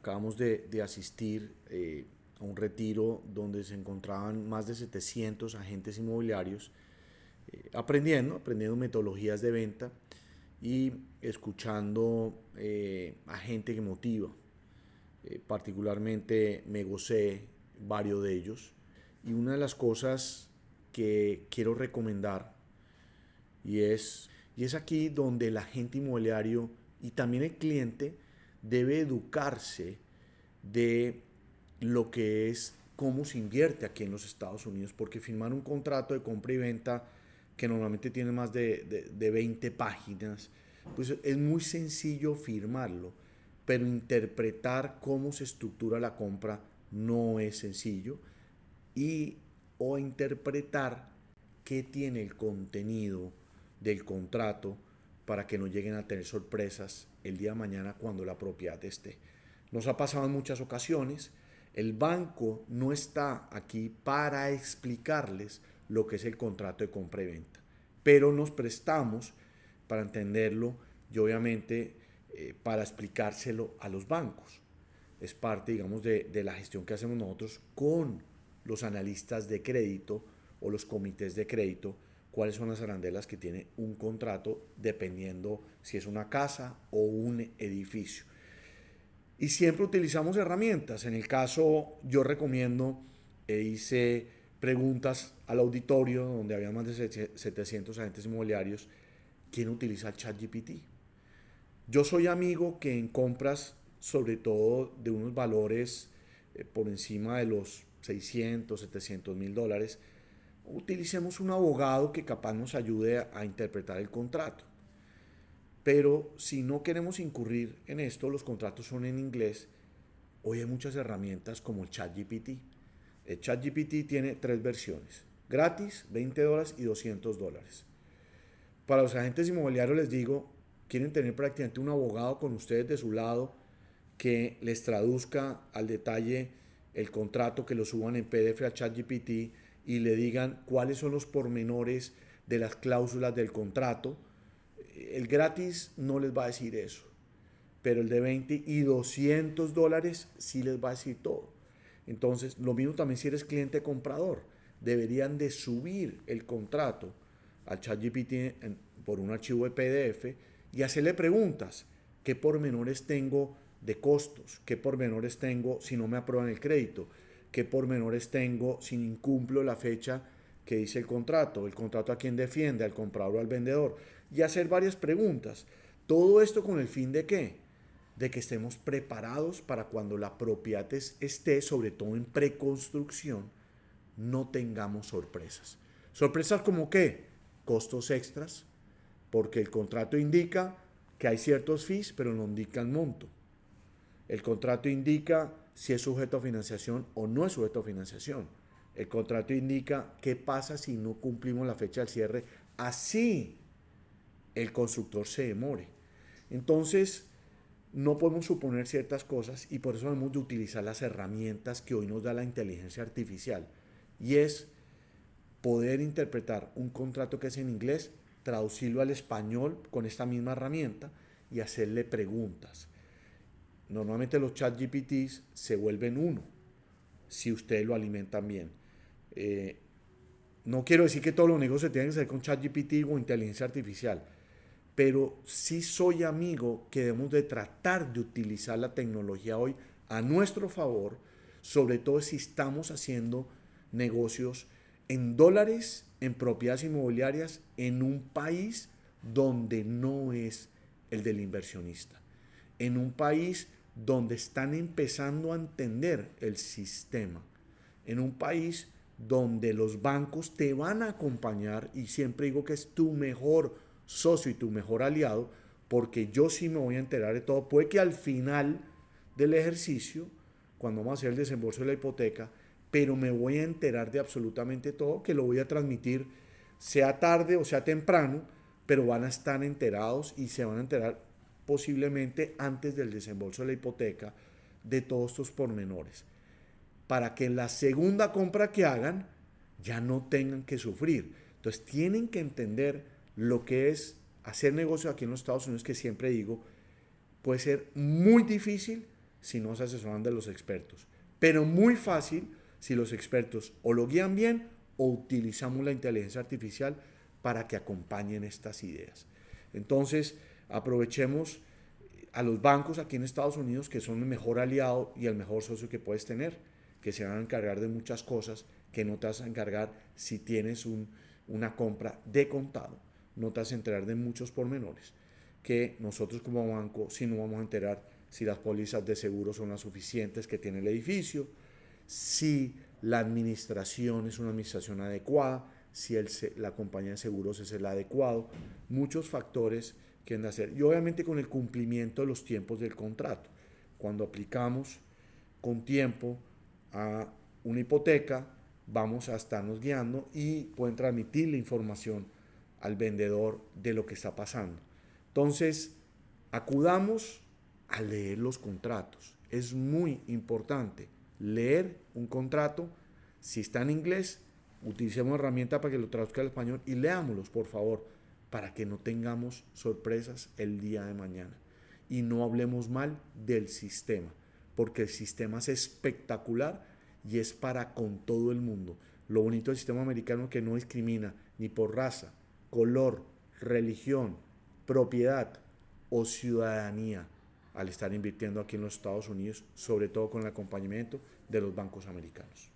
Acabamos de asistir a un retiro donde se encontraban más de 700 agentes inmobiliarios aprendiendo metodologías de venta y escuchando a gente que motiva. Particularmente me gocé varios de ellos. Y una de las cosas que quiero recomendar y es aquí donde el agente inmobiliario y también el cliente debe educarse de lo que es cómo se invierte aquí en los Estados Unidos, porque firmar un contrato de compra y venta que normalmente tiene más de 20 páginas, pues es muy sencillo firmarlo, pero interpretar cómo se estructura la compra no es sencillo y o interpretar qué tiene el contenido del contrato para que no lleguen a tener sorpresas el día de mañana cuando la propiedad esté. Nos ha pasado en muchas ocasiones. El banco no está aquí para explicarles lo que es el contrato de compra y venta, pero nos prestamos para entenderlo y obviamente para explicárselo a los bancos. Es parte, digamos, de la gestión que hacemos nosotros con los analistas de crédito o los comités de crédito, cuáles son las arandelas que tiene un contrato dependiendo si es una casa o un edificio. Y siempre utilizamos herramientas. En el caso, yo recomiendo hice preguntas al auditorio donde había más de 700 agentes inmobiliarios. ¿Quién utiliza el ChatGPT? Yo soy amigo que en compras, sobre todo de unos valores por encima de los 600, 700 mil dólares, utilicemos un abogado que capaz nos ayude a interpretar el contrato. Pero si no queremos incurrir en esto, los contratos son en inglés. Hoy hay muchas herramientas como el ChatGPT. El ChatGPT tiene tres versiones: gratis, $20 y $200. Para los agentes inmobiliarios les digo, quieren tener prácticamente un abogado con ustedes de su lado que les traduzca al detalle el contrato, que lo suban en PDF a ChatGPT y le digan cuáles son los pormenores de las cláusulas del contrato. El gratis no les va a decir eso, pero el de 20 y $200 sí les va a decir todo. Entonces, lo mismo también si eres cliente comprador, deberían de subir el contrato al ChatGPT por un archivo de PDF y hacerle preguntas. ¿Qué pormenores tengo de costos? ¿Qué pormenores tengo si no me aprueban el crédito? ¿Qué pormenores tengo si incumplo la fecha que dice el contrato? ¿El contrato a quién defiende? ¿Al comprador o al vendedor? Y hacer varias preguntas. Todo esto con el fin de ¿qué? De que estemos preparados para cuando la propiedad esté, sobre todo en preconstrucción, no tengamos sorpresas. ¿Sorpresas como qué? Costos extras, porque el contrato indica que hay ciertos fees, pero no indica el monto. El contrato indica si es sujeto a financiación o no es sujeto a financiación. El contrato indica qué pasa si no cumplimos la fecha del cierre, así el constructor se demore. Entonces, no podemos suponer ciertas cosas y por eso debemos de utilizar las herramientas que hoy nos da la inteligencia artificial. Y es poder interpretar un contrato que es en inglés, traducirlo al español con esta misma herramienta y hacerle preguntas. Normalmente los chat GPTs se vuelven uno si ustedes lo alimentan bien. Eh, no quiero decir que todos los negocios se tienen que hacer con chat GPT o inteligencia artificial, pero sí soy amigo que debemos de tratar de utilizar la tecnología hoy a nuestro favor, sobre todo si estamos haciendo negocios en dólares, en propiedades inmobiliarias, en un país donde no es el del inversionista, en un país donde están empezando a entender el sistema, en un país donde los bancos te van a acompañar y siempre digo que es tu mejor socio y tu mejor aliado, porque yo sí me voy a enterar de todo. Puede que al final del ejercicio, cuando vamos a hacer el desembolso de la hipoteca, pero me voy a enterar de absolutamente todo, que lo voy a transmitir sea tarde o sea temprano, pero van a estar enterados y se van a enterar posiblemente antes del desembolso de la hipoteca de todos estos pormenores, para que en la segunda compra que hagan ya no tengan que sufrir. Entonces tienen que entender lo que es hacer negocio aquí en los Estados Unidos, que siempre digo, puede ser muy difícil si no se asesoran de los expertos. Pero muy fácil si los expertos o lo guían bien o utilizamos la inteligencia artificial para que acompañen estas ideas. Entonces, aprovechemos a los bancos aquí en Estados Unidos, que son el mejor aliado y el mejor socio que puedes tener, que se van a encargar de muchas cosas que no te vas a encargar si tienes una compra de contado. No te vas a enterar de muchos pormenores que nosotros como banco sí nos vamos a enterar si las pólizas de seguro son las suficientes que tiene el edificio, si la administración es una administración adecuada, si la compañía de seguros es el adecuado, muchos factores que han de hacer. Y obviamente con el cumplimiento de los tiempos del contrato. Cuando aplicamos con tiempo a una hipoteca, vamos a estarnos guiando y pueden transmitir la información al vendedor de lo que está pasando. Entonces, acudamos a leer los contratos. Es muy importante leer un contrato. Si está en inglés, utilicemos herramienta para que lo traduzca al español y leámoslos, por favor, para que no tengamos sorpresas el día de mañana. Y no hablemos mal del sistema, porque el sistema es espectacular y es para con todo el mundo. Lo bonito del sistema americano es que no discrimina ni por raza, color, religión, propiedad o ciudadanía al estar invirtiendo aquí en los Estados Unidos, sobre todo con el acompañamiento de los bancos americanos.